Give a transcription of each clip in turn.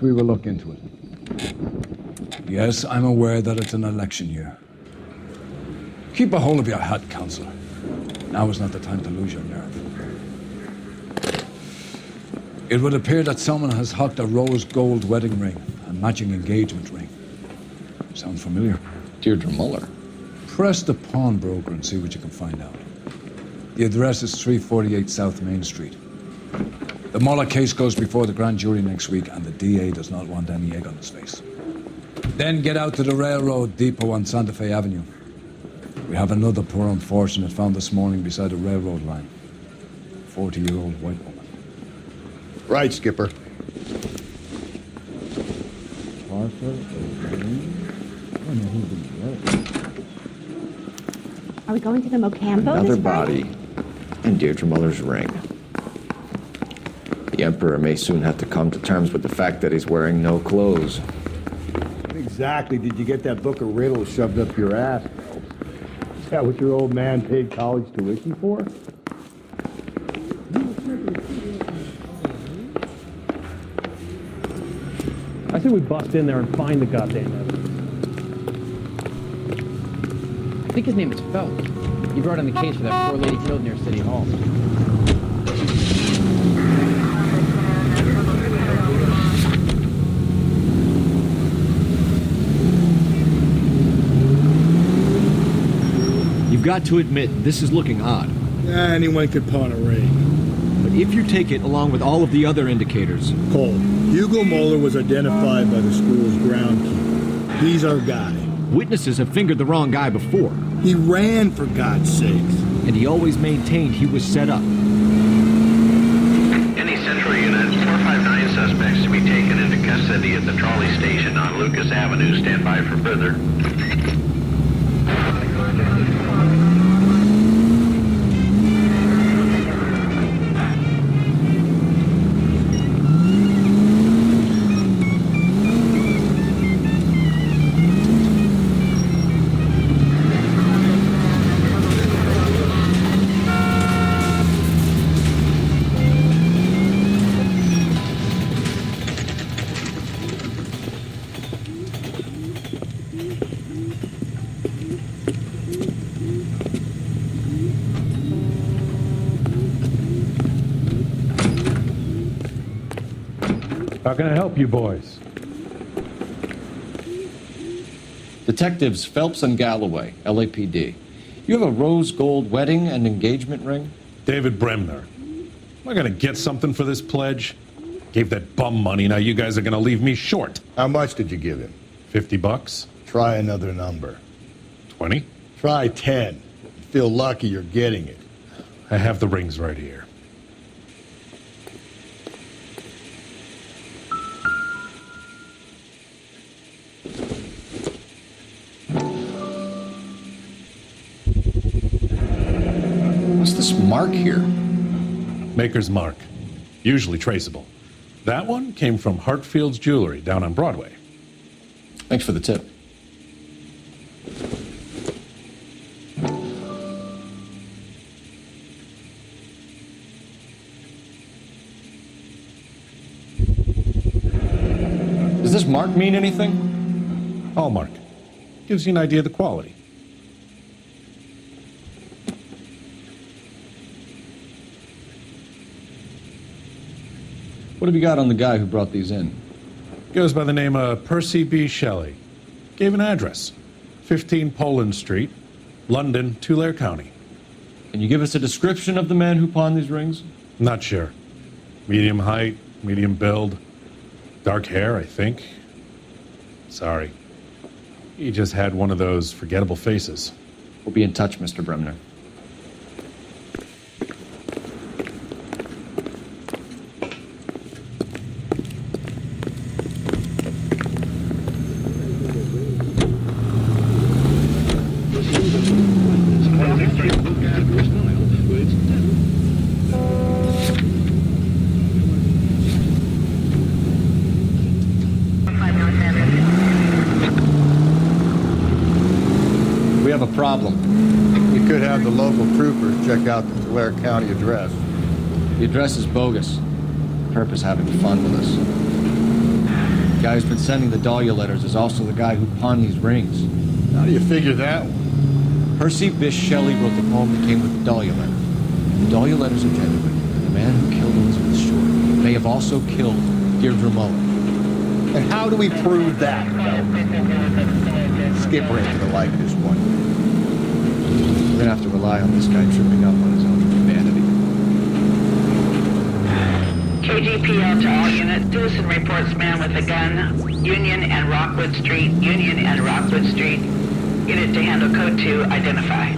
us we will look into it. Yes, I'm aware that it's an election year. Keep a hold of your hat, Counselor. Now is not the time to lose your nerve. It would appear that someone has hocked a rose gold wedding ring and matching engagement ring. Sound familiar? Deirdre Muller. Press the pawnbroker and see what you can find out. The address is 348 South Main Street. The Muller case goes before the grand jury next week, and the DA does not want any egg on his face. Then get out to the railroad depot on Santa Fe Avenue. We have another poor unfortunate found this morning beside a railroad line. 40-year-old white woman. Right, Skipper. Are we going to the Mocambo Another this Friday? body. And Deirdre Muller's ring. The Emperor may soon have to come to terms with the fact that he's wearing no clothes. What exactly did you get that book of riddles shoved up your ass, Phelps? Is that what your old man paid college tuition for? I say we bust in there and find the goddamn evidence. I think his name is Phelps. He brought in the case for that poor lady killed near City Hall. You've got to admit, this is looking odd. Anyone could pawn a ring. But if you take it along with all of the other indicators... Cole, Hugo Moeller was identified by the school's groundkeeper. He's our guy. Witnesses have fingered the wrong guy before. He ran, for God's sakes. And he always maintained he was set up. Any Central Unit, 459 suspects to be taken into custody at the trolley station on Lucas Avenue. Stand by for further. How can I help you boys? Detectives Phelps and Galloway, LAPD. You have a rose gold wedding and engagement ring? David Bremner. Am I gonna get something for this pledge? Gave that bum money, now you guys are gonna leave me short. How much did you give him? $50? Try another number. 20? Try 10. You feel lucky you're getting it. I have the rings right here. What's this mark here? Maker's mark. Usually traceable. That one came from Hartfield's Jewelry down on Broadway. Thanks for the tip. Does this mark mean anything? Hallmark. Gives you an idea of the quality. What have you got on the guy who brought these in? Goes by the name of Percy B. Shelley. Gave an address. 15 Poland Street, London, Tulare County. Can you give us a description of the man who pawned these rings? Not sure. Medium height, medium build. Dark hair, I think. Sorry. He just had one of those forgettable faces. We'll be in touch, Mr. Bremner. We have a problem. You could have the local troopers check out the Tulare County address. The address is bogus. Perp is having fun with us. The guy who's been sending the Dahlia letters is also the guy who pawned these rings. How do you figure that one? Percy Bysshe Shelley wrote the poem that came with the Dahlia letter. The Dahlia letters are genuine, and the man who killed Elizabeth Short may have also killed Deirdre Mullen. And how do we prove that, Skipper ain't gonna like this one. We're gonna have to rely on this guy tripping up on his own humanity. KGPL to all units. Citizen reports man with a gun. Union and Rockwood Street. Union and Rockwood Street. Unit to handle code 2. Identify.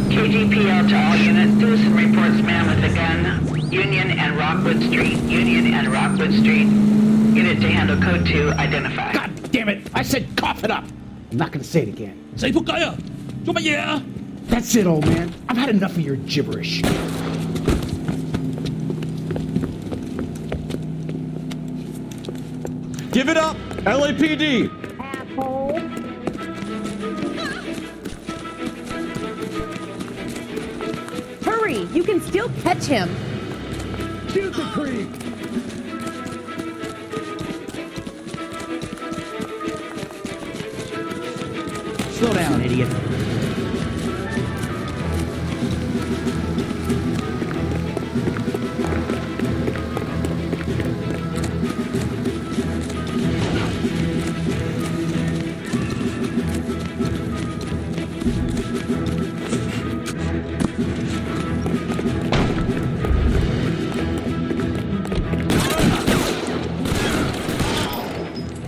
KGPL to all units. Citizen reports man with a gun. Union and Rockwood Street. Union and Rockwood Street. Unit to handle code 2. Identify. God damn it! I said cough it up! I'm not gonna say it again. 死仆街啊！做乜嘢啊？ That's it, old man. I've had enough of your gibberish. Give it up, LAPD! Asshole. Hurry! You can still catch him. Shoot the creep! Slow down, idiot.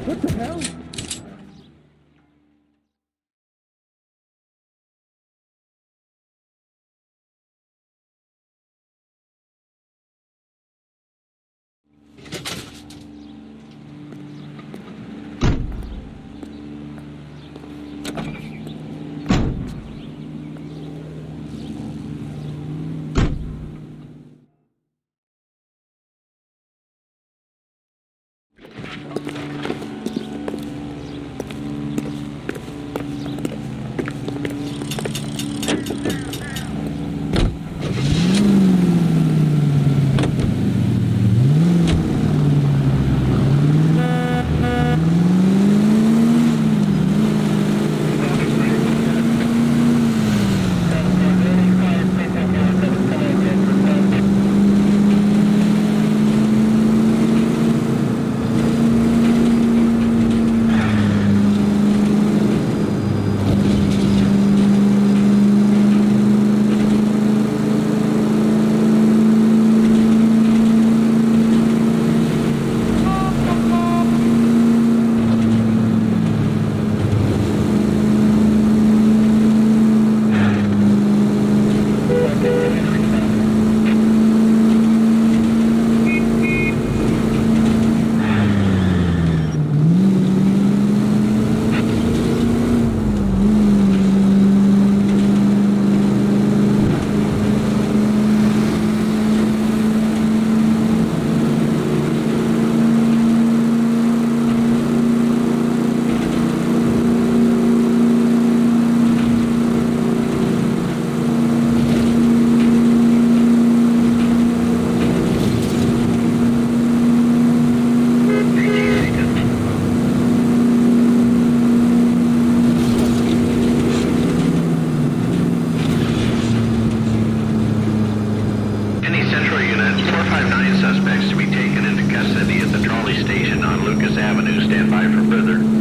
What the hell? on Lucas Avenue. Stand by for further.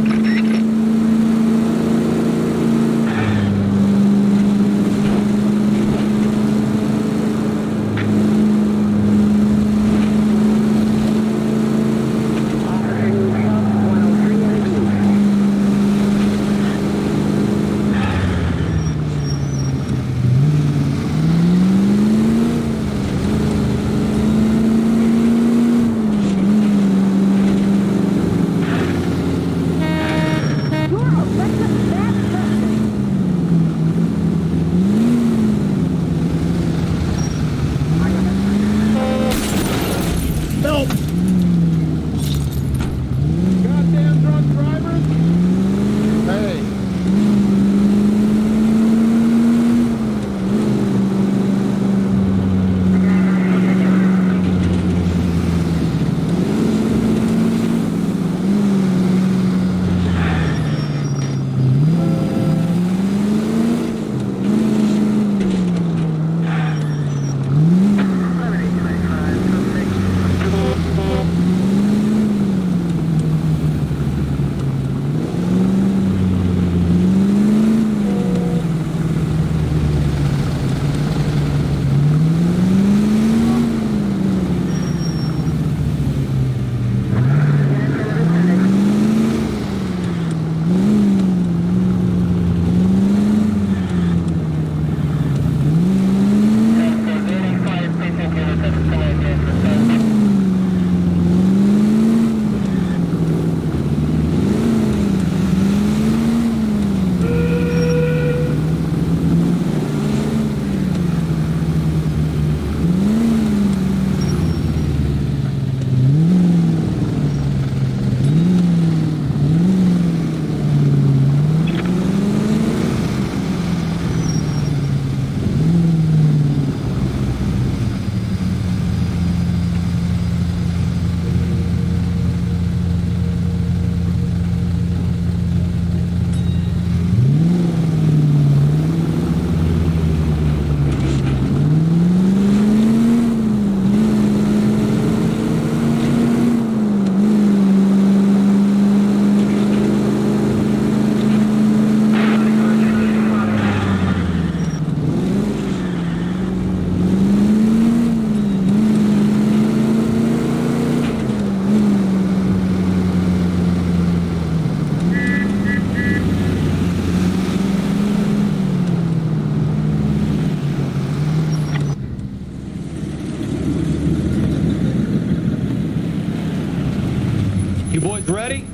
You boys ready?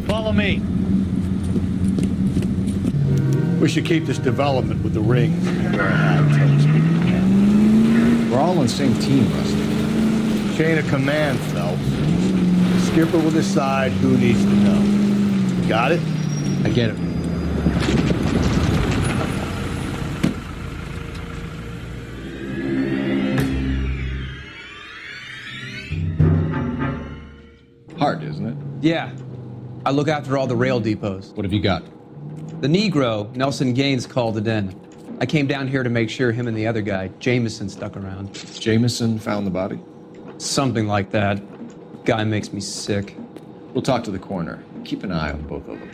Follow me. We should keep this development with the ring. We're all on the same team, Rusty. Chain of command, Phelps. Skipper will decide who needs to know. Got it? I get it. Hard, isn't it? Yeah. I look after all the rail depots. What have you got? The Negro, Nelson Gaines, called it in. I came down here to make sure him and the other guy, Jameson, stuck around. Jameson found the body? Something like that. Guy makes me sick. We'll talk to the coroner. Keep an eye on both of them.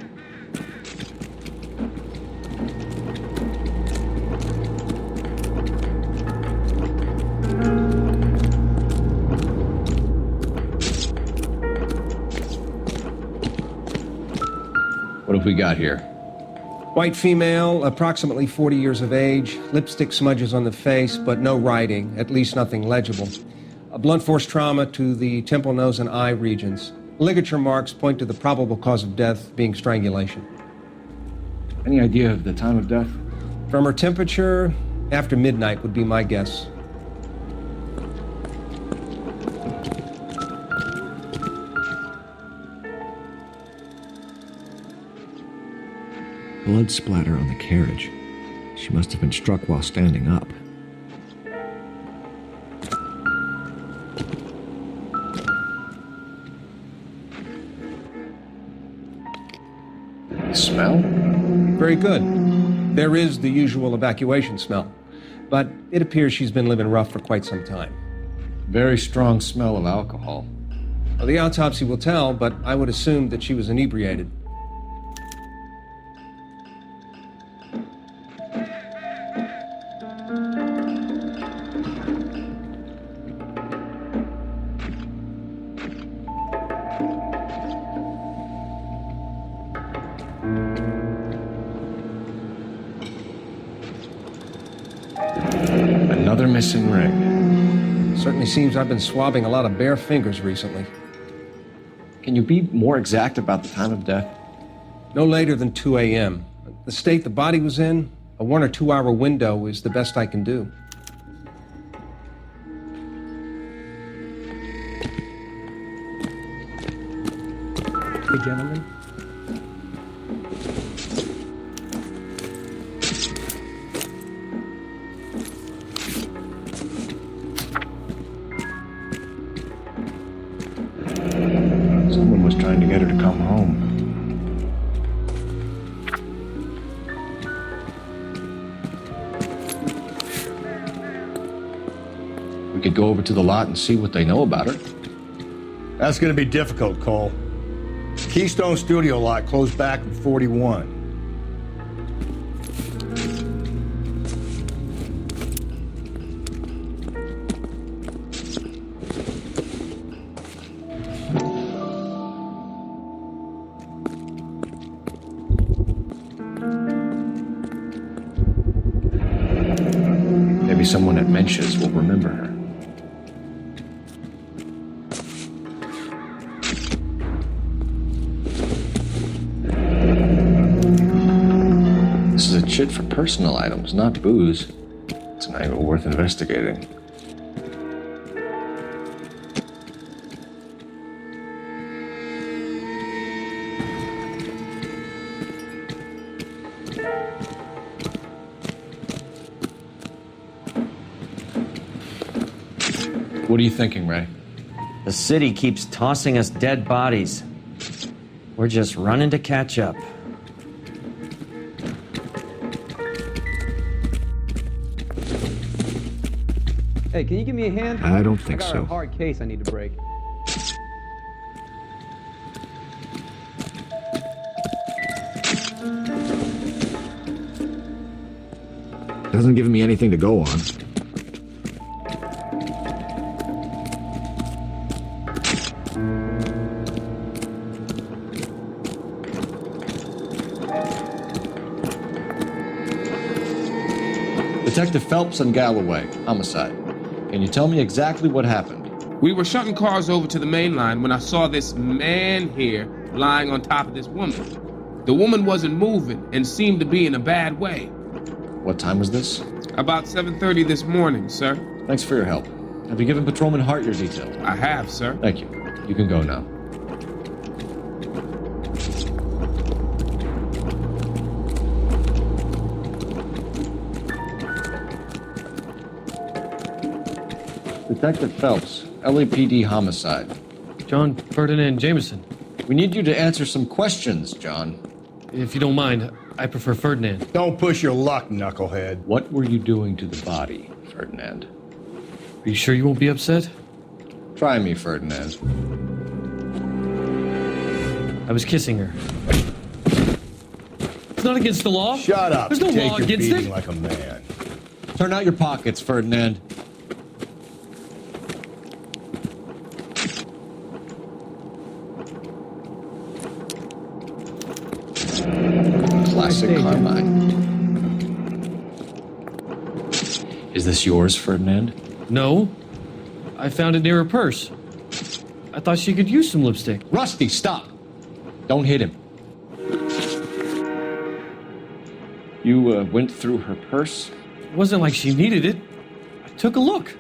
What have we got here? White female, approximately 40 years of age, lipstick smudges on the face, but no writing, at least nothing legible. A blunt force trauma to the temple, nose, and eye regions. Ligature marks point to the probable cause of death being strangulation. Any idea of the time of death? From her temperature, after midnight would be my guess. Blood splatter on the carriage. She must have been struck while standing up. Smell? Very good. There is the usual evacuation smell, but it appears she's been living rough for quite some time. Very strong smell of alcohol. Well, the autopsy will tell, but I would assume that she was inebriated. Another missing ring. Certainly seems I've been swabbing a lot of bare fingers recently. Can you be more exact about the time of death? No later than 2 a.m. The state the body was in, a 1 or 2 hour window is the best I can do. Hey, gentlemen. Someone was trying to get her to come home. We could go over to the lot and see what they know about her. That's going to be difficult, Cole. Keystone Studio lot closed back in 41. Maybe someone at Mensch's will remember her. This is a chit for personal items, not booze. It's an angle worth investigating. What are you thinking, Ray? The city keeps tossing us dead bodies. We're just running to catch up. Hey, can you give me a hand? I don't think I got so. a hard case I need to break. Doesn't give me anything to go on. Detective Phelps and Galloway, homicide. Can you tell me exactly what happened? We were shutting cars over to the main line when I saw this man here lying on top of this woman. The woman wasn't moving and seemed to be in a bad way. What time was this? About 7:30 this morning, sir. Thanks for your help. Have you given Patrolman Hart your details? I have, sir. Thank you. You can go now. Detective Phelps, LAPD homicide. John Ferdinand Jameson. We need you to answer some questions, John. If you don't mind, I prefer Ferdinand. Don't push your luck, knucklehead. What were you doing to the body, Ferdinand? Are you sure you won't be upset? Try me, Ferdinand. I was kissing her. It's not against the law. Shut up. There's no Take law your against beating it. like a man. Turn out your pockets, Ferdinand. Classic Carmine. Is this yours, Ferdinand? No. I found it near her purse. I thought she could use some lipstick. Rusty, stop! Don't hit him. You went through her purse? It wasn't like she needed it. I took a look.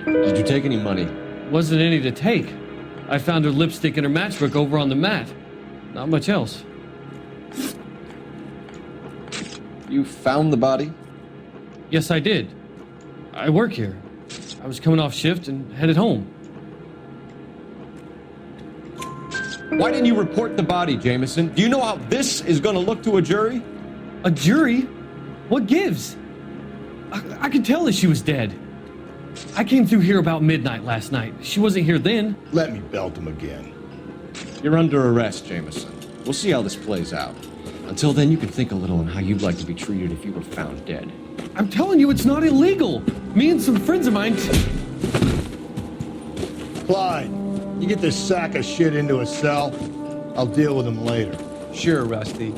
Did you take any money? Wasn't any to take. I found her lipstick and her matchbook over on the mat. Not much else. You found the body? Yes, I did. I work here. I was coming off shift and headed home. Why didn't you report the body, Jameson? Do you know how this is going to look to a jury? A jury? What gives? I could tell that she was dead. I came through here about midnight last night. She wasn't here then. Let me belt him again. You're under arrest, Jameson. We'll see how this plays out. Until then, you can think a little on how you'd like to be treated if you were found dead. I'm telling you, it's not illegal. Me and some friends of mine... Clyde, you get this sack of shit into a cell. I'll deal with him later. Sure, Rusty.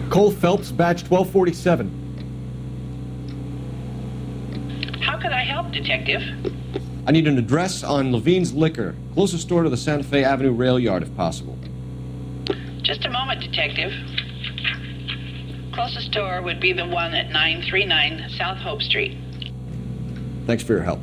Cole Phelps, badge 1247. How can I help, Detective? I need an address on Levine's Liquor, closest store to the Santa Fe Avenue rail yard if possible. Just a moment, Detective. Closest store would be the one at 939 South Hope Street. Thanks for your help.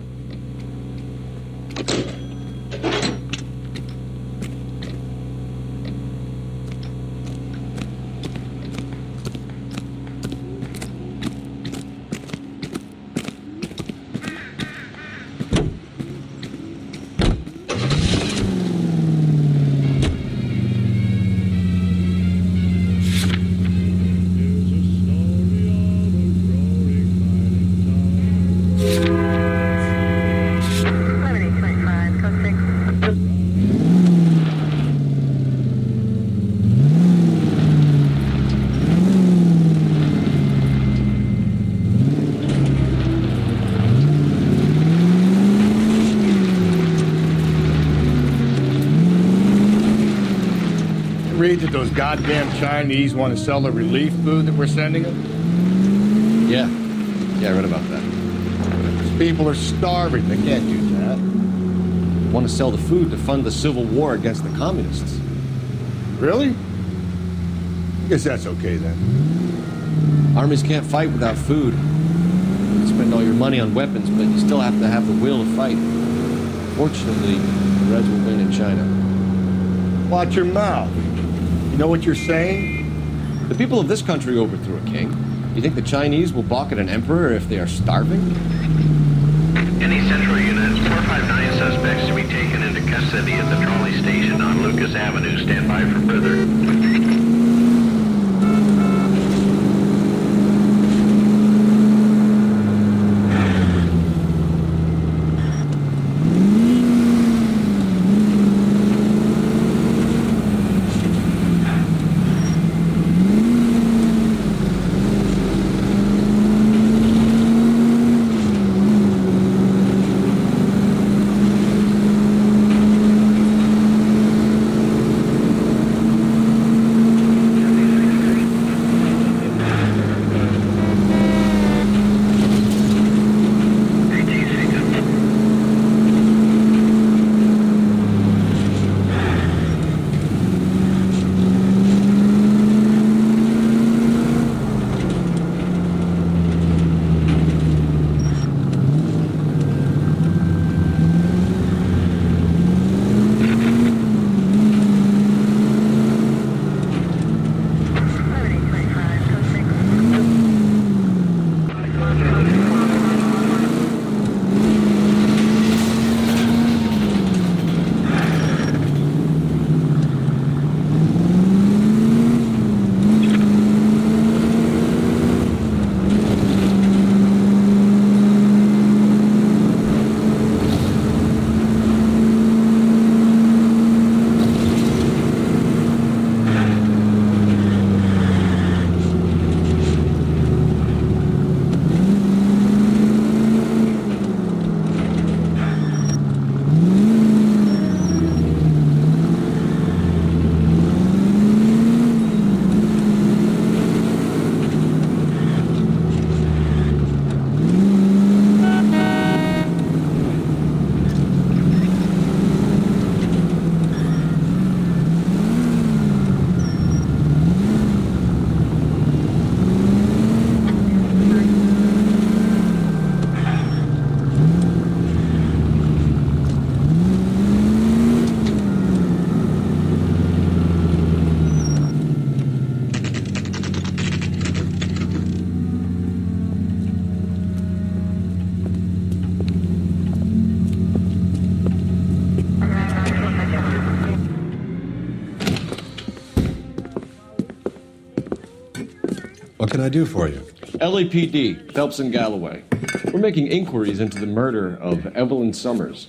Read that those goddamn Chinese want to sell the relief food that we're sending them? Yeah, I read about that. These people are starving. They can't do that. Want to sell the food to fund the civil war against the communists. Really? Guess that's okay then. Armies can't fight without food. You can spend all your money on weapons, but you still have to have the will to fight. Fortunately, the Reds will win in China. Watch your mouth. You know what you're saying? The people of this country overthrew a king. You think the Chinese will balk at an emperor if they are starving? Any central unit, 459 suspects to be taken into custody at the trolley station on Lucas Avenue. Stand by for further. What can I do for you? LAPD, Phelps and Galloway. We're making inquiries into the murder of Evelyn Summers.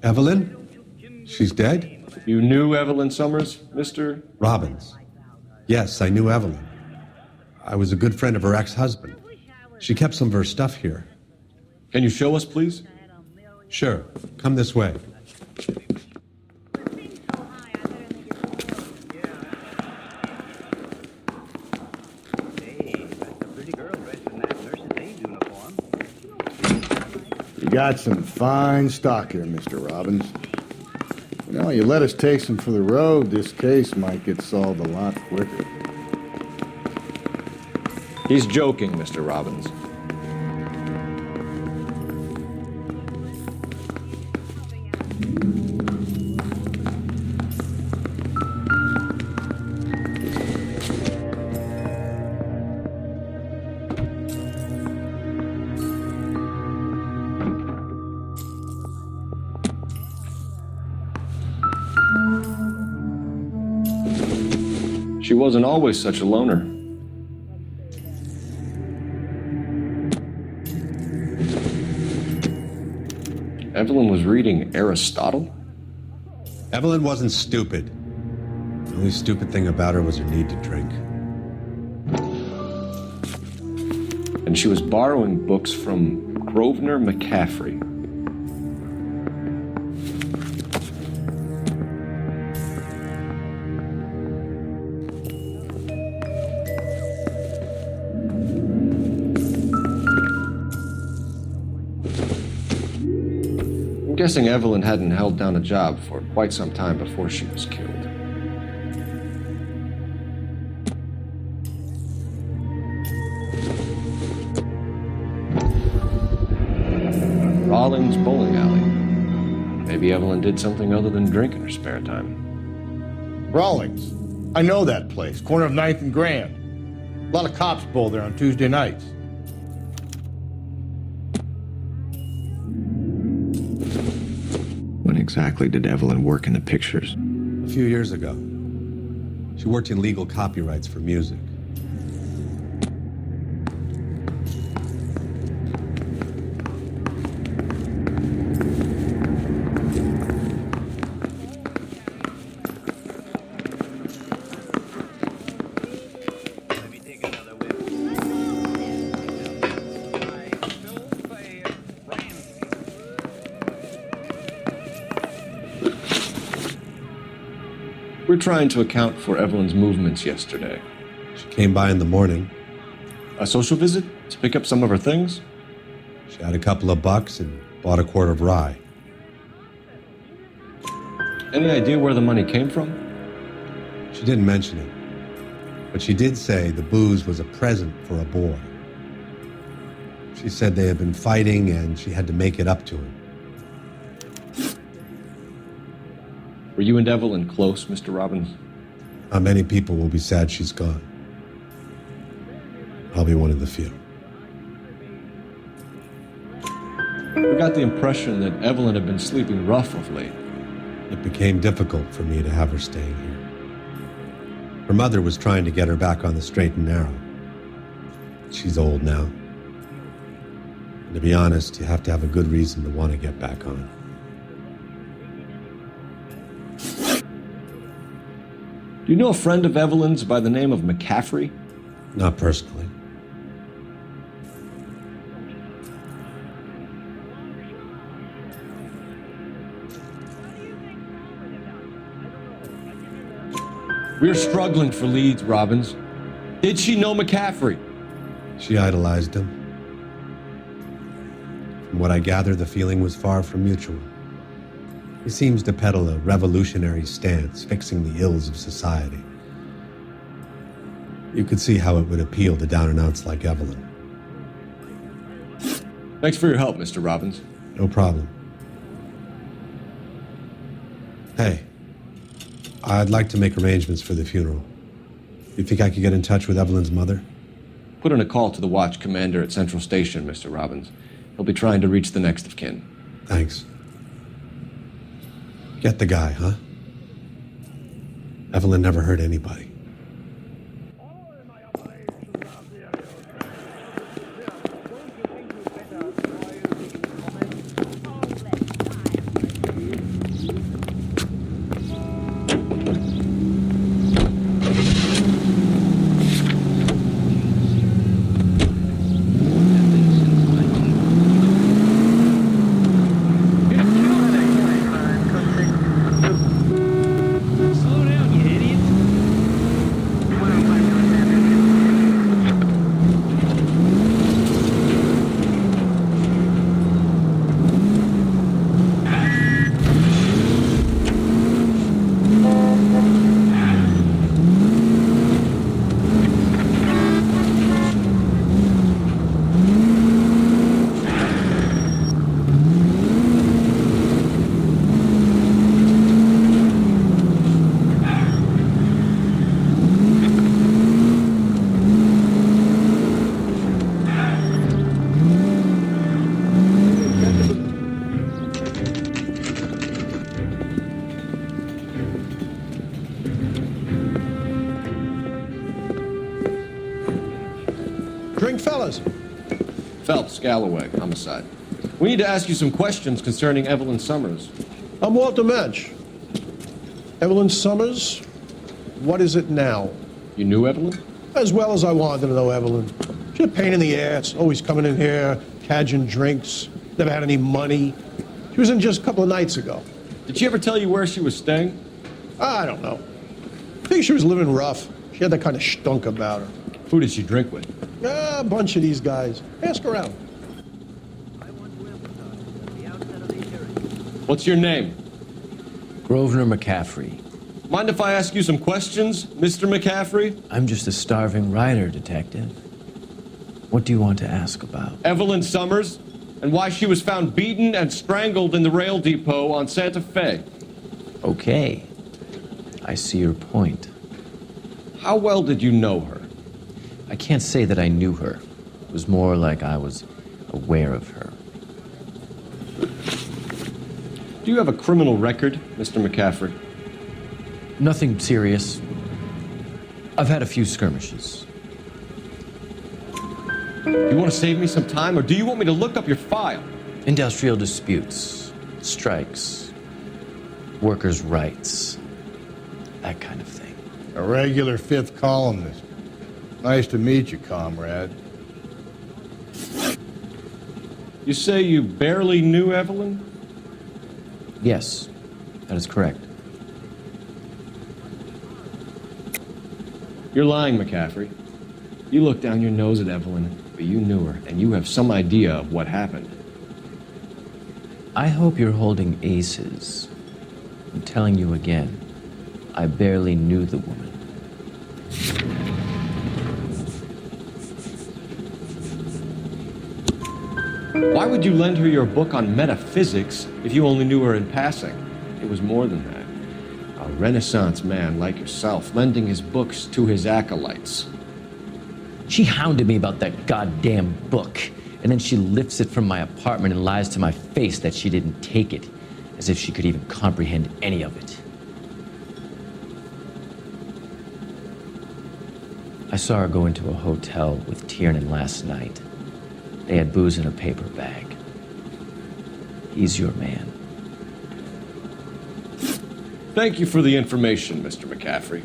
Evelyn? She's dead? You knew Evelyn Summers, Mr. Robbins. Yes, I knew Evelyn. I was a good friend of her ex-husband. She kept some of her stuff here. Can you show us, please? Sure. Come this way. You got some fine stock here, Mr. Robbins. You know, you let us take some for the road, this case might get solved a lot quicker. He's joking, Mr. Robbins. She wasn't always such a loner. Evelyn was reading Aristotle? Evelyn wasn't stupid. The only stupid thing about her was her need to drink. And she was borrowing books from Grosvenor McCaffrey. I'm guessing Evelyn hadn't held down a job for quite some time before she was killed. Rawlings Bowling Alley. Maybe Evelyn did something other than drink in her spare time. Rawlings. I know that place. Corner of 9th and Grand. A lot of cops bowl there on Tuesday nights. When exactly did Evelyn work in the pictures? A few years ago. She worked in legal copyrights for music. We're trying to account for Evelyn's movements yesterday. She came by in the morning. A social visit to pick up some of her things? She had a couple of bucks and bought a quart of rye. Any idea where the money came from? She didn't mention it, but she did say the booze was a present for a boy. She said they had been fighting and she had to make it up to him. Were you and Evelyn close, Mr. Robbins? Not many people will be sad she's gone. I'll be one of the few. We got the impression that Evelyn had been sleeping rough of late. It became difficult for me to have her staying here. Her mother was trying to get her back on the straight and narrow. She's old now. And to be honest, you have to have a good reason to want to get back on. Do you know a friend of Evelyn's by the name of McCaffrey? Not personally. We're struggling for leads, Robbins. Did she know McCaffrey? She idolized him. From what I gather, the feeling was far from mutual. He seems to peddle a revolutionary stance, fixing the ills of society. You could see how it would appeal to down-and-outs like Evelyn. Thanks for your help, Mr. Robbins. No problem. Hey, I'd like to make arrangements for the funeral. You think I could get in touch with Evelyn's mother? Put in a call to the watch commander at Central Station, Mr. Robbins. He'll be trying to reach the next of kin. Thanks. Get the guy, huh? Evelyn never hurt anybody. drink, fellas? Phelps, Galloway, homicide. We need to ask you some questions concerning Evelyn Summers. I'm Walter Mensch. Evelyn Summers, what is it now? You knew Evelyn? As well as I wanted to know Evelyn. She's a pain in the ass, always coming in here, cadging drinks, never had any money. She was in just a couple of nights ago. Did she ever tell you where she was staying? I don't know. I think she was living rough. She had that kind of stunk about her. Who did she drink with? A bunch of these guys. Ask around. What's your name? Grosvenor McCaffrey. Mind if I ask you some questions, Mr. McCaffrey? I'm just a starving writer, Detective. What do you want to ask about? Evelyn Summers, and why she was found beaten and strangled in the rail depot on Santa Fe. Okay. I see your point. How well did you know her? I can't say that I knew her. It was more like I was aware of her. Do you have a criminal record, Mr. McCaffrey? Nothing serious. I've had a few skirmishes. Do you want to save me some time, or do you want me to look up your file? Industrial disputes, strikes, workers' rights, that kind of thing. A regular fifth columnist. Nice to meet you, comrade. You say you barely knew Evelyn? Yes, that is correct. You're lying, McCaffrey. You looked down your nose at Evelyn, but you knew her, and you have some idea of what happened. I hope you're holding aces. I'm telling you again, I barely knew the woman. Why would you lend her your book on metaphysics if you only knew her in passing? It was more than that. A Renaissance man like yourself, lending his books to his acolytes. She hounded me about that goddamn book, and then she lifts it from my apartment and lies to my face that she didn't take it, as if she could even comprehend any of it. I saw her go into a hotel with Tiernan last night. They had booze in a paper bag. He's your man. Thank you for the information, Mr. McCaffrey.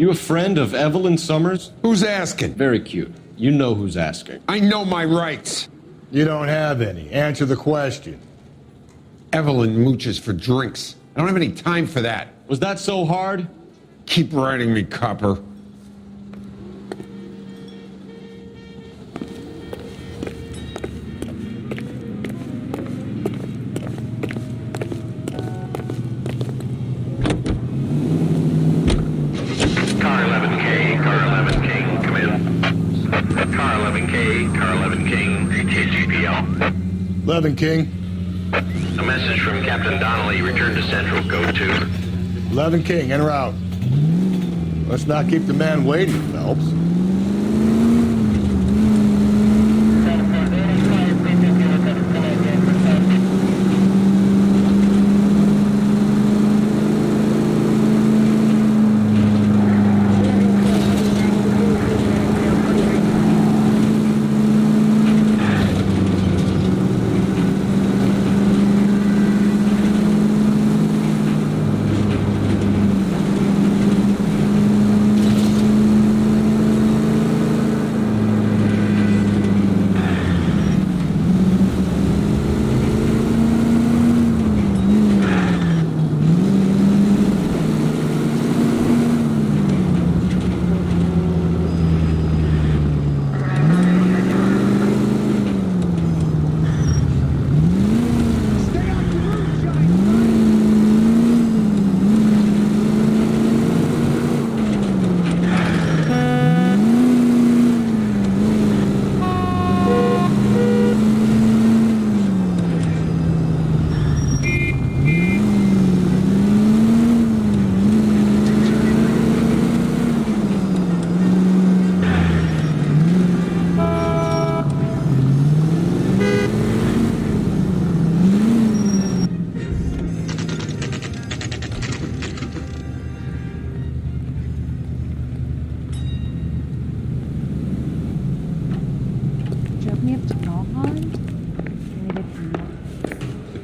You a friend of Evelyn Summers? Who's asking? Very cute. You know who's asking. I know my rights. You don't have any. Answer the question. Evelyn mooches for drinks. I don't have any time for that. Was that so hard? Keep writing me, copper. Levin King. A message from Captain Donnelly. Return to Central. Go to. Levin King, en route. Let's not keep the man waiting, Phelps.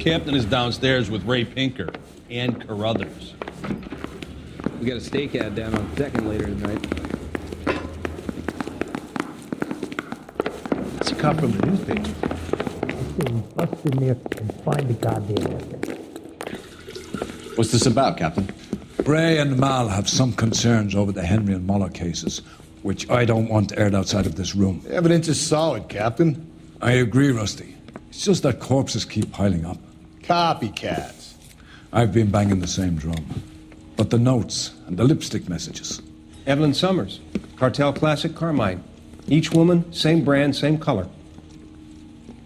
captain is downstairs with Ray Pinker and Carruthers. We got a stake ad down on second later tonight. It's a cop from the newspaper. I say we bust in there and find the goddamn evidence. What's this about, Captain? Bray and Mal have some concerns over the Henry and Muller cases, which I don't want aired outside of this room. The evidence is solid, Captain. I agree, Rusty. It's just that corpses keep piling up. Copycats. I've been banging the same drum. But the notes and the lipstick messages. Evelyn Summers, Cartel Classic Carmine. Each woman, same brand, same color.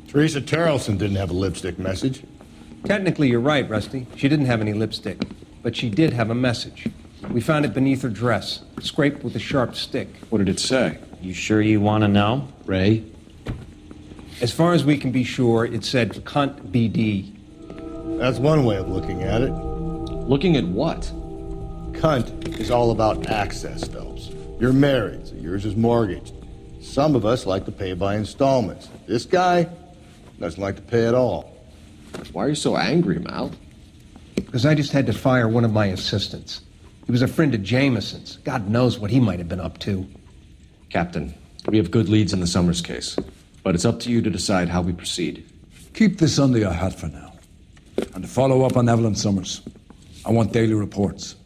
Teresa Terrelson didn't have a lipstick message. Technically, you're right, Rusty. She didn't have any lipstick. But she did have a message. We found it beneath her dress, scraped with a sharp stick. What did it say? You sure you want to know? Ray? As far as we can be sure, it said cunt BD. That's one way of looking at it. Looking at what? Cunt is all about access, Phelps. You're married, so yours is mortgaged. Some of us like to pay by installments. This guy doesn't like to pay at all. Why are you so angry, Mal? Because I just had to fire one of my assistants. He was a friend of Jameson's. God knows what he might have been up to. Captain, we have good leads in the Summers case, but it's up to you to decide how we proceed. Keep this under your hat for now. And to follow up on Evelyn Summers, I want daily reports.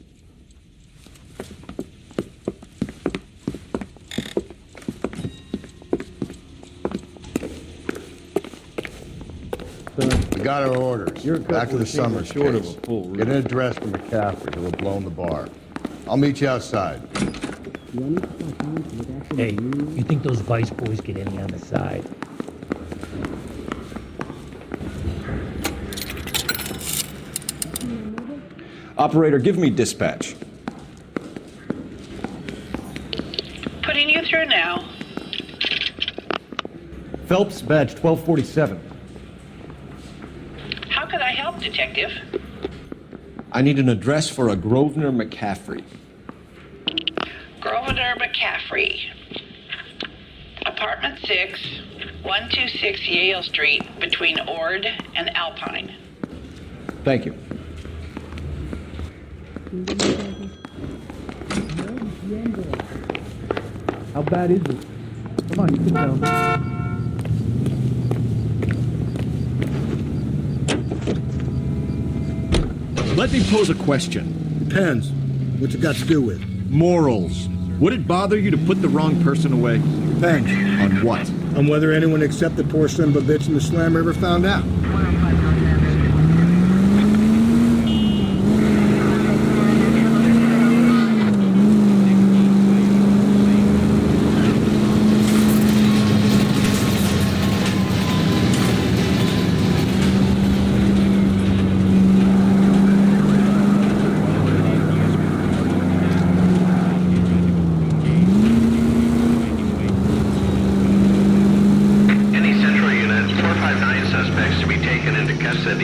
We got our orders. Back to the Summers case. Get an address for McCaffrey, who have blown the bar. I'll meet you outside. Hey, you think those Vice boys get any on the side? Operator, give me dispatch. Putting you through now. Phelps, badge 1247. How could I help, Detective? I need an address for a Grosvenor McCaffrey. Grosvenor McCaffrey. Apartment 6, 126 Yale Street, between Ord and Alpine. Thank you. How bad is it? Come on, you can tell me. Let me pose a question. Depends. What's it got to do with? Morals. Would it bother you to put the wrong person away? Thanks. On what? On whether anyone except the poor son of a bitch in the slammer ever found out.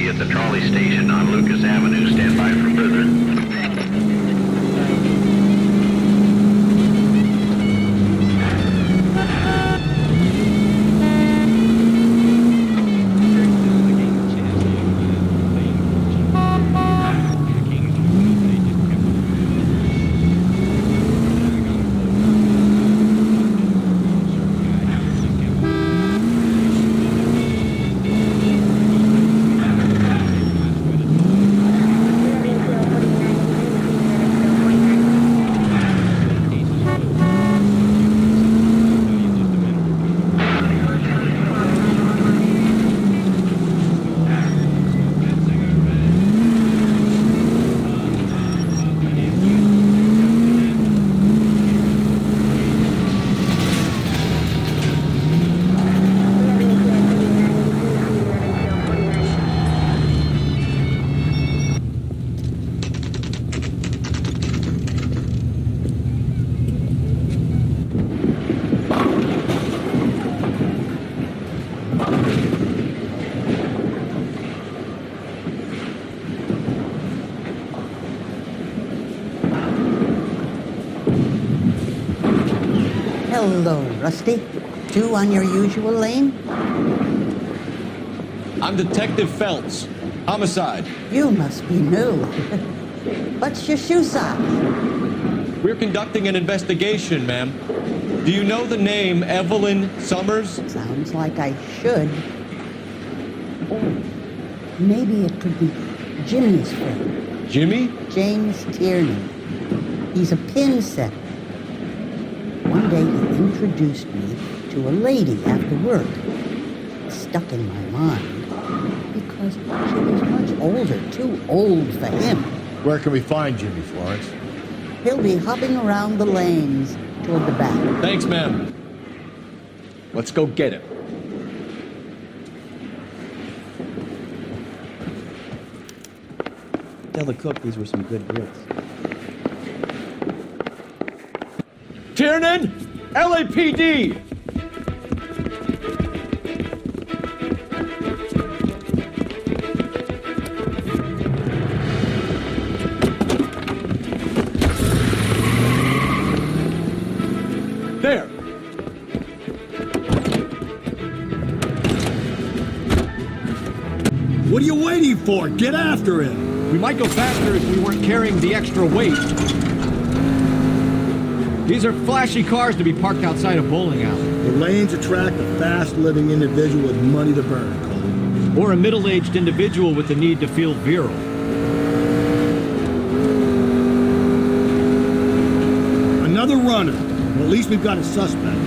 At the trolley station on Lucas Avenue. Stand by for further. Hello, Rusty. Two on your usual lane? I'm Detective Phelps. Homicide. You must be new. What's your shoe size? We're conducting an investigation, ma'am. Do you know the name Evelyn Summers? Sounds like I should. Or maybe it could be Jimmy's friend. Jimmy? James Tierney. He's a pin setter. One day he introduced me to a lady after work. It stuck in my mind because she was much older, too old for him. Where can we find Jimmy, Florence? He'll be hopping around the lanes toward the back. Thanks, ma'am. Let's go get him. Tell the cook these were some good grits. Tiernan! LAPD! There! What are you waiting for? Get after him! We might go faster if we weren't carrying the extra weight. These are flashy cars to be parked outside a bowling alley. The lanes attract a fast-living individual with money to burn, Cole. Or a middle-aged individual with the need to feel virile. Another runner. Well, at least we've got a suspect.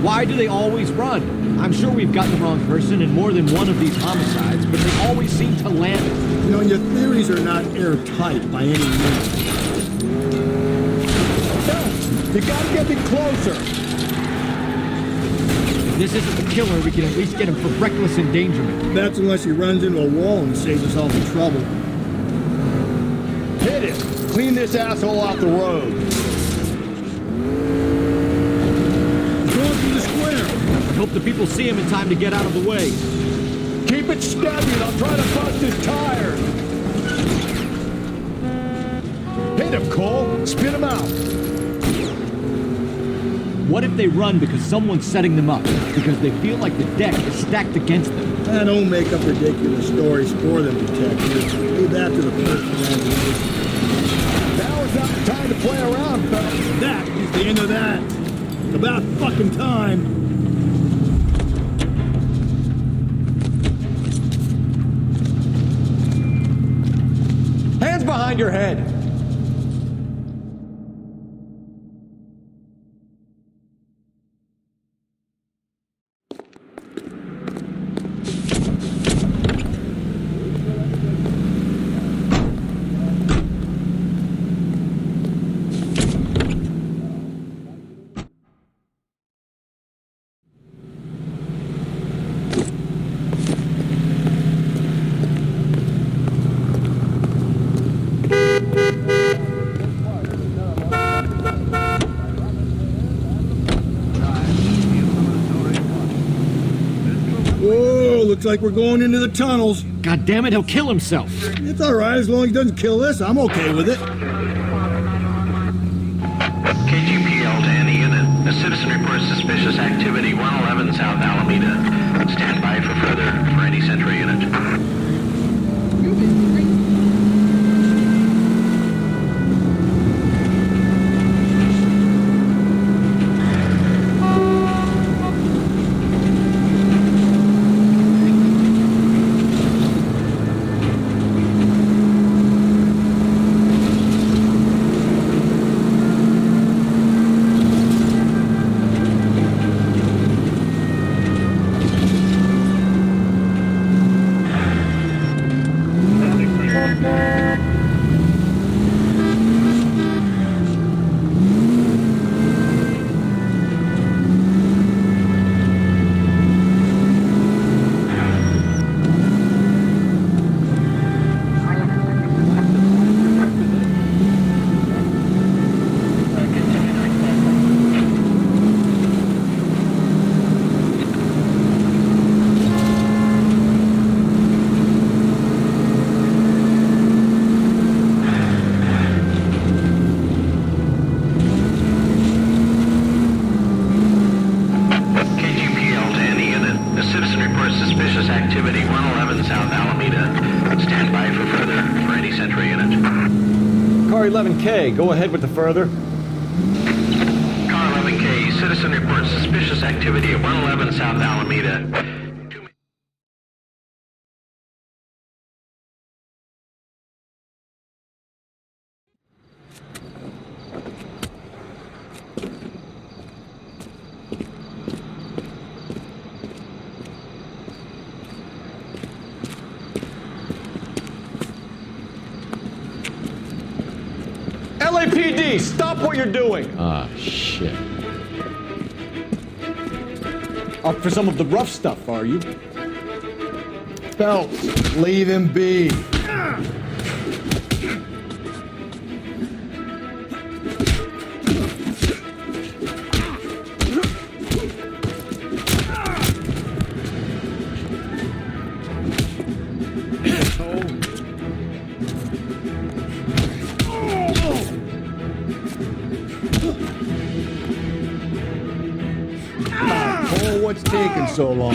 Why do they always run? I'm sure we've got the wrong person in more than one of these homicides, but they always seem to land it. You know, your theories are not airtight by any means. You gotta get me closer! If this isn't the killer, we can at least get him for reckless endangerment. That's unless he runs into a wall and saves us all the trouble. Hit it! Clean this asshole off the road! He's going through the square! I hope the people see him in time to get out of the way. Keep it steady and I'll try to bust his tires! Hit him, Cole! Spit him out! What if they run because someone's setting them up? Because they feel like the deck is stacked against them? Don't make up ridiculous stories for them, detective. Leave that to the person. Now is not the time to play around, fellas. That is the end of that. It's about fucking time. Hands behind your head! Looks like we're going into the tunnels. God damn it, he'll kill himself. It's all right, as long as he doesn't kill us, I'm okay with it. KGPL to any unit. A citizen reports suspicious activity, 111 South Alameda. Stand by for further for any Central unit. Car 11K, go ahead with the further. Car 11K, citizen reports suspicious activity at 111 South Alameda. LAPD, stop what you're doing! Ah, shit. Up for some of the rough stuff, are you? Phelps, leave him be. Oh, what's taking so long?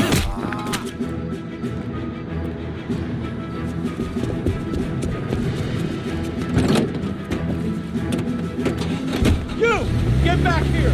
You! Get back here!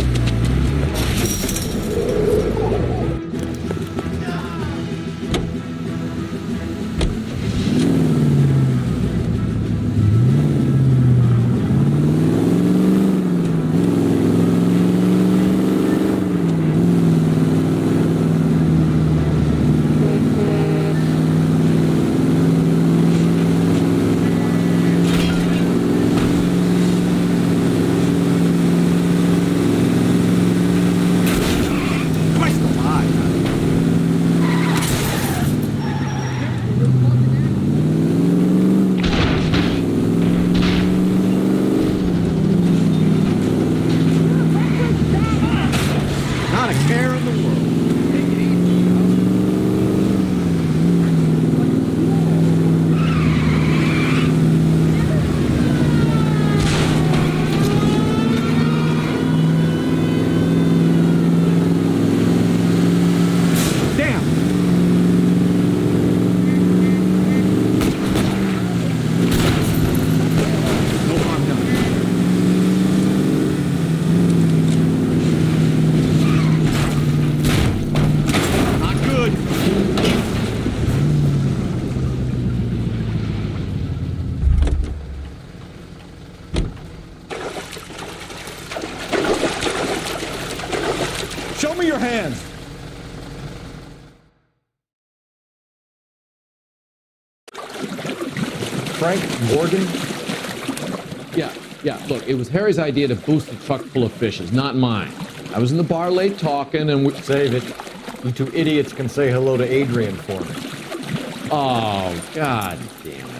Not a care in the world. Take it easy. Damn! No harm done. Not good. Show me your hands. Frank Morgan? Yeah, look, it was Harry's idea to boost the truck full of fishes, not mine. I was in the bar late talking and we... Save it. You two idiots can say hello to Adrian for me. Oh, god damn it.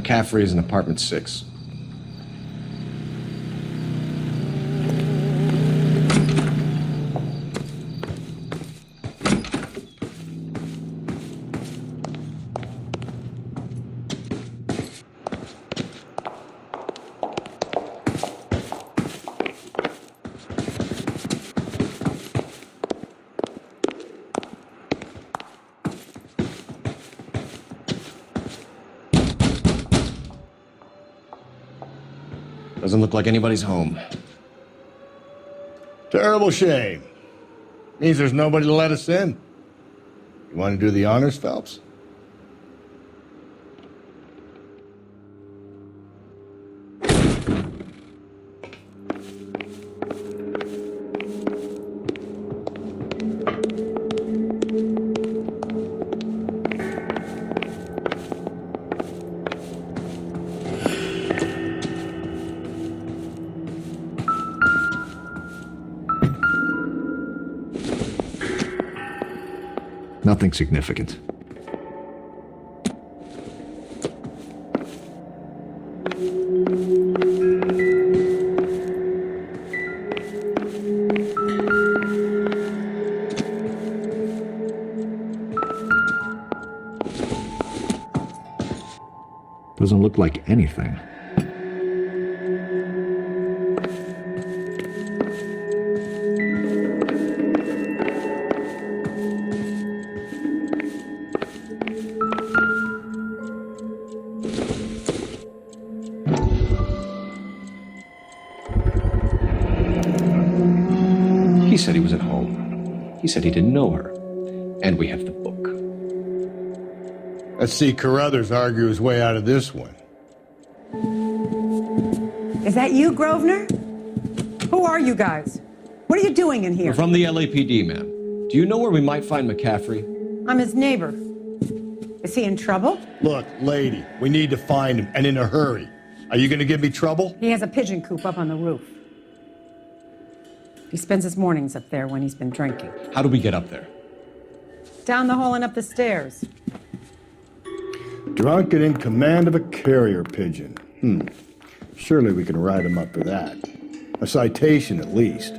McCaffrey is in apartment 6. Doesn't look like anybody's home. Terrible shame. Means there's nobody to let us in. You want to do the honors, Phelps? Nothing significant. Doesn't look like anything. He said he was at home. He said he didn't know her. And we have the book. Let's see Carruthers argue his way out of this one. Is that you, Grosvenor? Who are you guys? What are you doing in here? We're from the LAPD, ma'am. Do you know where we might find McCaffrey? I'm his neighbor. Is he in trouble? Look, lady, we need to find him, and in a hurry. Are you going to give me trouble? He has a pigeon coop up on the roof. He spends his mornings up there when he's been drinking. How do we get up there? Down the hall and up the stairs. Drunk and in command of a carrier pigeon. Surely we can write him up for that. A citation, at least.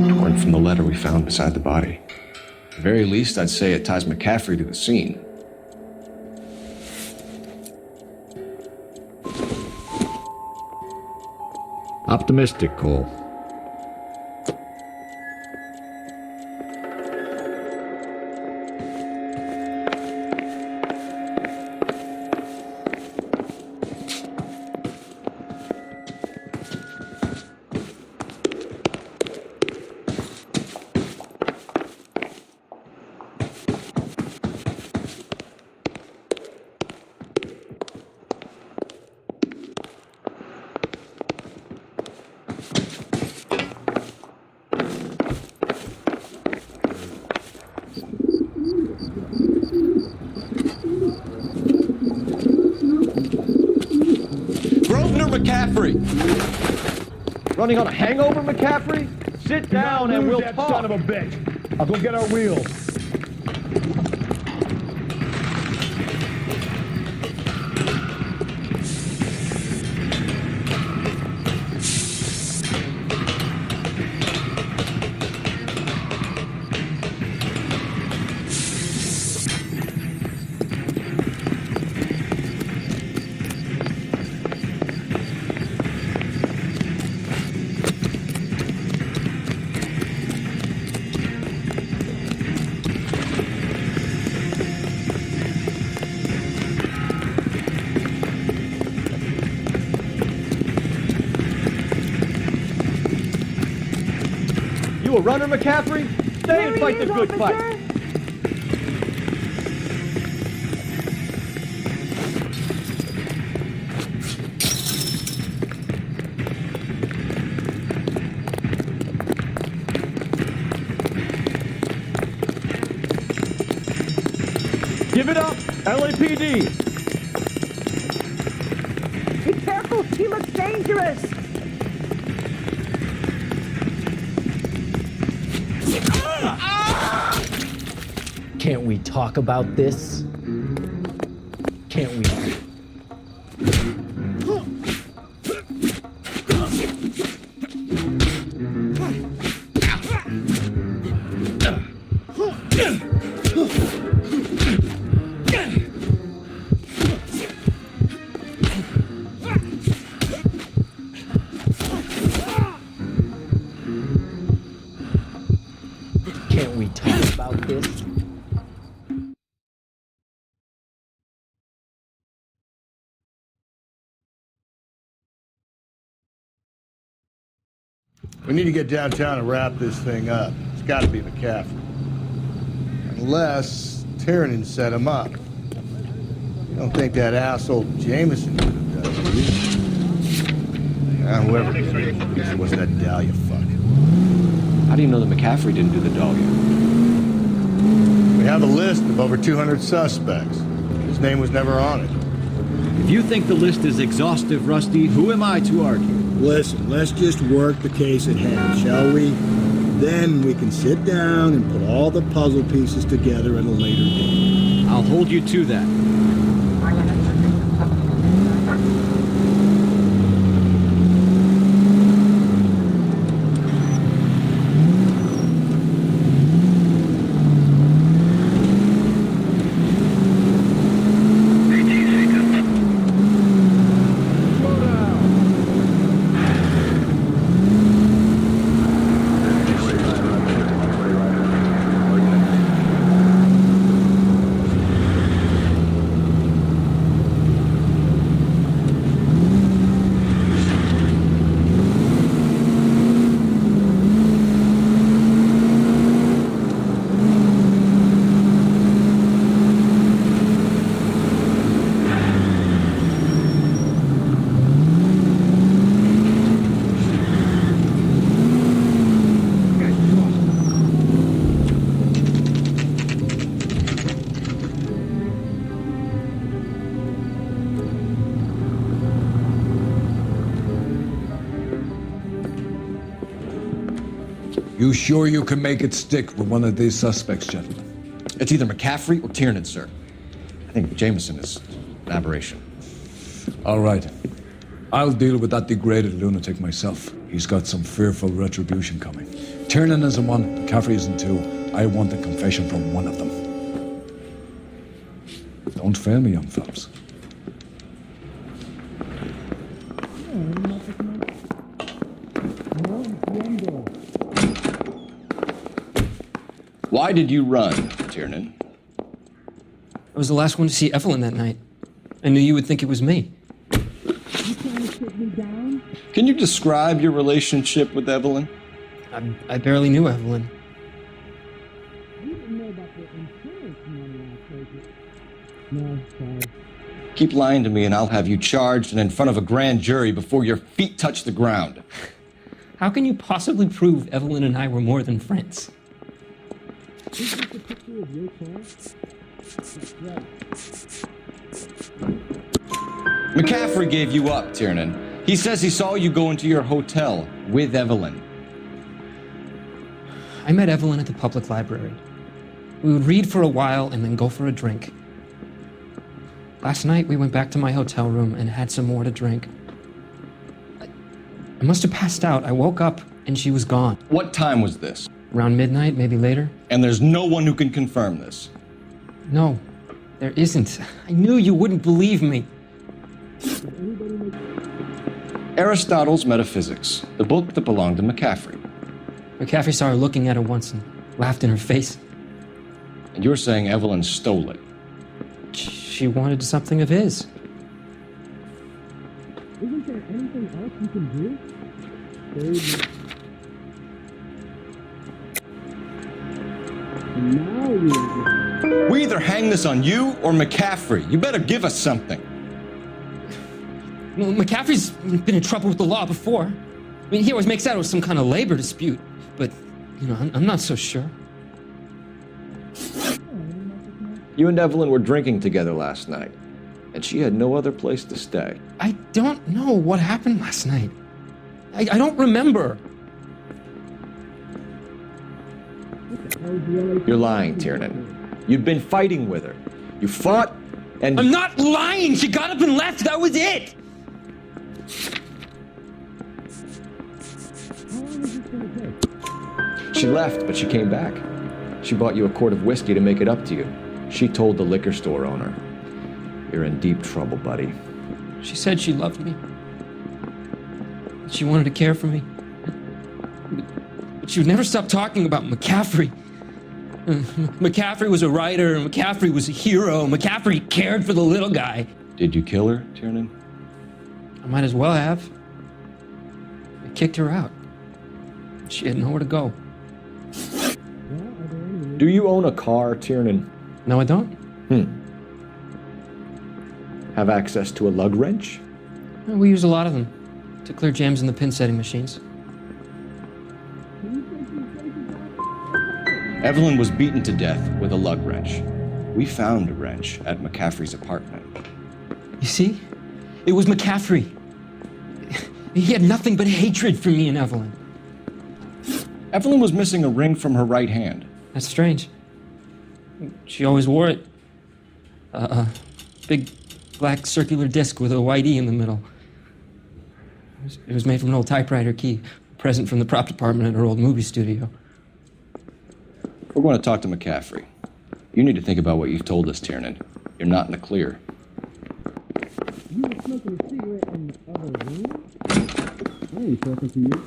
Torn from the letter we found beside the body. At the very least, I'd say it ties McCaffrey to the scene. Optimistic, Cole. McCaffrey! Running on a hangover, McCaffrey? Sit down and we'll talk. Son of a bitch. I'll go get our wheels. You a runner, McCaffrey? Stay and fight the good fight. Give it up, LAPD. He looks dangerous! Can't we talk about this? Can't we? Can't we talk about this? We need to get downtown and wrap this thing up. It's got to be McCaffrey. Unless Tiernan set him up. You don't think that asshole Jameson could have done it, do you? Whoever did it. I guess it wasn't that Dahlia fuck. How do you know that McCaffrey didn't do the Dahlia? We have a list of over 200 suspects. His name was never on it. If you think the list is exhaustive, Rusty, who am I to argue? Listen, let's just work the case at hand, shall we? Then we can sit down and put all the puzzle pieces together at a later date. I'll hold you to that. You sure you can make it stick with one of these suspects, gentlemen? It's either McCaffrey or Tiernan, sir. I think Jameson is an aberration. All right. I'll deal with that degraded lunatic myself. He's got some fearful retribution coming. Tiernan isn't one, McCaffrey isn't two. I want a confession from one of them. Don't fail me, young fellas. Why did you run, Tiernan? I was the last one to see Evelyn that night. I knew you would think it was me. Can you describe your relationship with Evelyn? I barely knew Evelyn. Keep lying to me and I'll have you charged and in front of a grand jury before your feet touch the ground. How can you possibly prove Evelyn and I were more than friends? McCaffrey gave you up, Tiernan. He says he saw you go into your hotel with Evelyn. I met Evelyn at the public library. We would read for a while and then go for a drink. Last night, we went back to my hotel room and had some more to drink. I must have passed out. I woke up and she was gone. What time was this? Around midnight, maybe later. And there's no one who can confirm this? No, there isn't. I knew you wouldn't believe me. Aristotle's Metaphysics, the book that belonged to McCaffrey. McCaffrey saw her looking at her once and laughed in her face. And you're saying Evelyn stole it? She wanted something of his. Isn't there anything else you can do? We either hang this on you or McCaffrey. You better give us something. Well, McCaffrey's been in trouble with the law before. I mean, he always makes out it was some kind of labor dispute, but, you know, I'm not so sure. You and Evelyn were drinking together last night. and she had no other place to stay. I don't know what happened last night. I don't remember. You're lying, Tiernan. You'd been fighting with her. You fought, and... I'm not lying! She got up and left, that was it! She left, but she came back. She bought you a quart of whiskey to make it up to you. She told the liquor store owner. You're in deep trouble, buddy. She said she loved me. She wanted to care for me. But she would never stop talking about McCaffrey. McCaffrey was a writer, and McCaffrey was a hero. McCaffrey cared for the little guy. Did you kill her, Tiernan? I might as well have. I kicked her out. She had nowhere to go. Do you own a car, Tiernan? No, I don't. Have access to a lug wrench? We use a lot of them to clear jams in the pin setting machines. Evelyn was beaten to death with a lug wrench. We found a wrench at McCaffrey's apartment. You see? It was McCaffrey. He had nothing but hatred for me and Evelyn. Evelyn was missing a ring from her right hand. That's strange. She always wore it. Big black circular disc with a white E in the middle. It was made from an old typewriter key, a present from the prop department at her old movie studio. We're going to talk to McCaffrey. You need to think about what you've told us, Tiernan. You're not in the clear. You were smoking a cigarette in the other room? I ain't talking to you.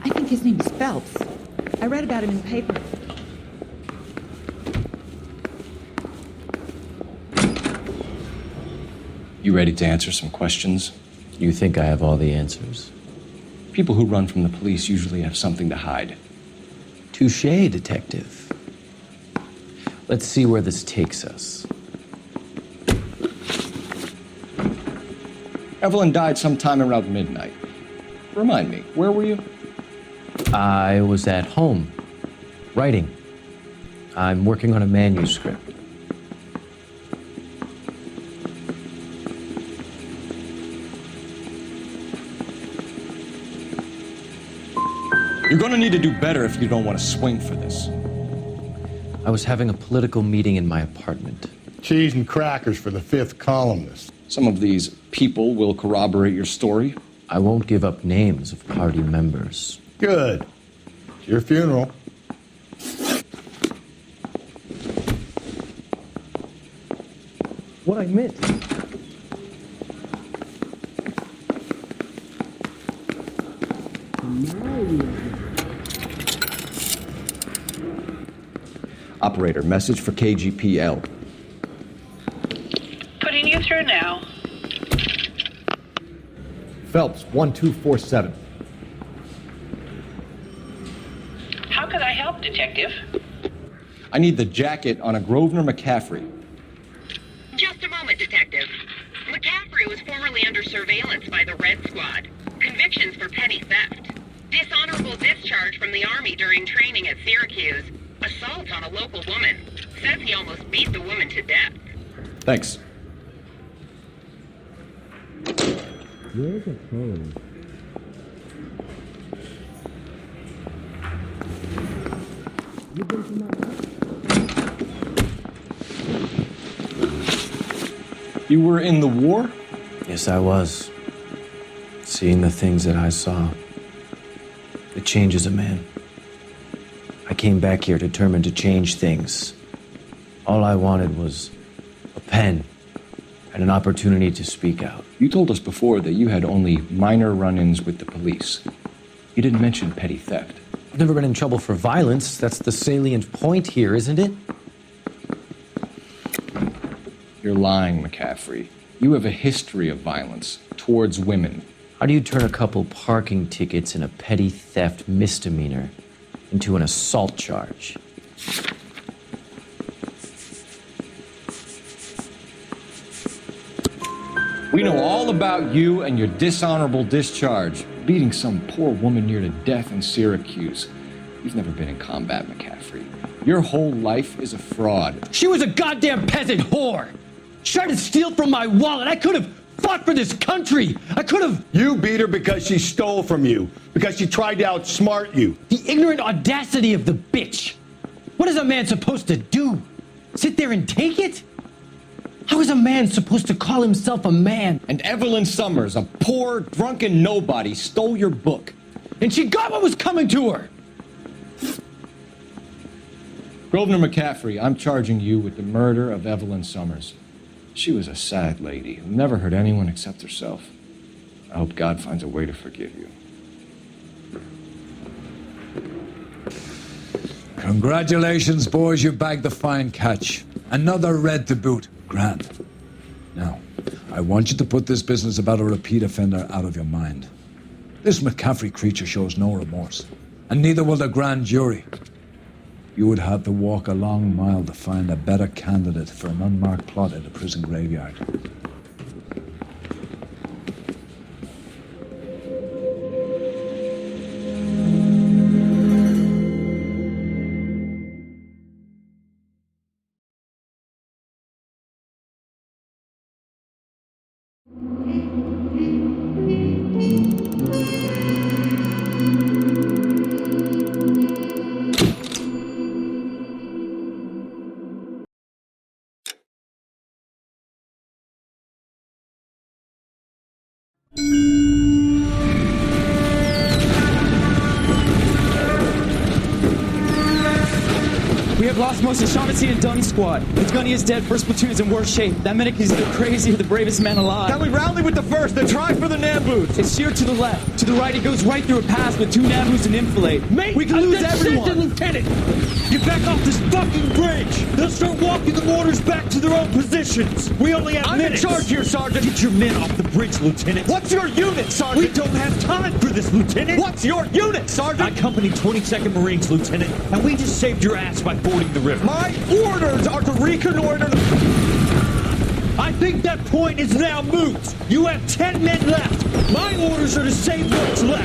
I think his name is Phelps. I read about him in the paper. You ready to answer some questions? You think I have all the answers? People who run from the police usually have something to hide. Touché, detective. Let's see where this takes us. Evelyn died sometime around midnight. Remind me, where were you? I was at home, writing. I'm working on a manuscript. You're going to need to do better if you don't want to swing for this. I was having a political meeting in my apartment. Cheese and crackers for the 5th columnist. Some of these people will corroborate your story. I won't give up names of party members. Good. It's your funeral. What I missed? Operator, message for KGPL. Putting you through now. Phelps, 1247. How could I help, Detective? I need the jacket on a Grosvenor McCaffrey. Just a moment, Detective. McCaffrey was formerly under surveillance by the Red Squad. Convictions for petty theft. Dishonorable discharge from the Army during training at Syracuse. Assault on a local woman. Says he almost beat the woman to death. Thanks. Where's the phone? You were in the war? Yes, I was. Seeing the things that I saw. It changes a man. I came back here determined to change things. All I wanted was a pen and an opportunity to speak out. You told us before that you had only minor run-ins with the police. You didn't mention petty theft. I've never been in trouble for violence. That's the salient point here, isn't it? You're lying, McCaffrey. You have a history of violence towards women. How do you turn a couple parking tickets and a petty theft misdemeanor into an assault charge? We know all about you and your dishonorable discharge. beating some poor woman near to death in Syracuse. You've never been in combat, McCaffrey. Your whole life is a fraud. She was a goddamn peasant whore. She tried to steal from my wallet. I could have fought for this country. I could have. You beat her because she stole from you, because she tried to outsmart you. The ignorant audacity of the bitch. What is a man supposed to do? Sit there and take it? How is a man supposed to call himself a man? And Evelyn Summers, a poor, drunken nobody, stole your book. And she got what was coming to her. Grosvenor McCaffrey, I'm charging you with the murder of Evelyn Summers. She was a sad lady who never hurt anyone except herself. I hope God finds a way to forgive you. Congratulations, boys, you bagged the fine catch. Another red to boot. Grand. Now, I want you to put this business about a repeat offender out of your mind. This McCaffrey creature shows no remorse, and neither will the grand jury. You would have to walk a long mile to find a better candidate for an unmarked plot in a prison graveyard. We have lost most of Shaughnessy and Dunn's squad. The gunny is dead. First platoon is in worse shape. That medic is either crazy or the bravest man alive. Can we rally with the first and try for the Nambus? It's sheer to the left. To the right, it goes right through a pass with 2 Nambus and enfilade. Mate, we can lose everyone. Lieutenant, get back off this fucking bridge. They'll start walking the mortars back to their own positions. We only have minutes. I'm in charge here, Sergeant. Get your men off the bridge, Lieutenant. What's your unit, Sergeant? We don't have time for this, Lieutenant. What's your unit, Sergeant? I company 22nd Marines, Lieutenant, and we just saved your ass by fording the river. My orders are to reconnoiter I think that point is now moot. You have 10 men left. My orders are to save what's left.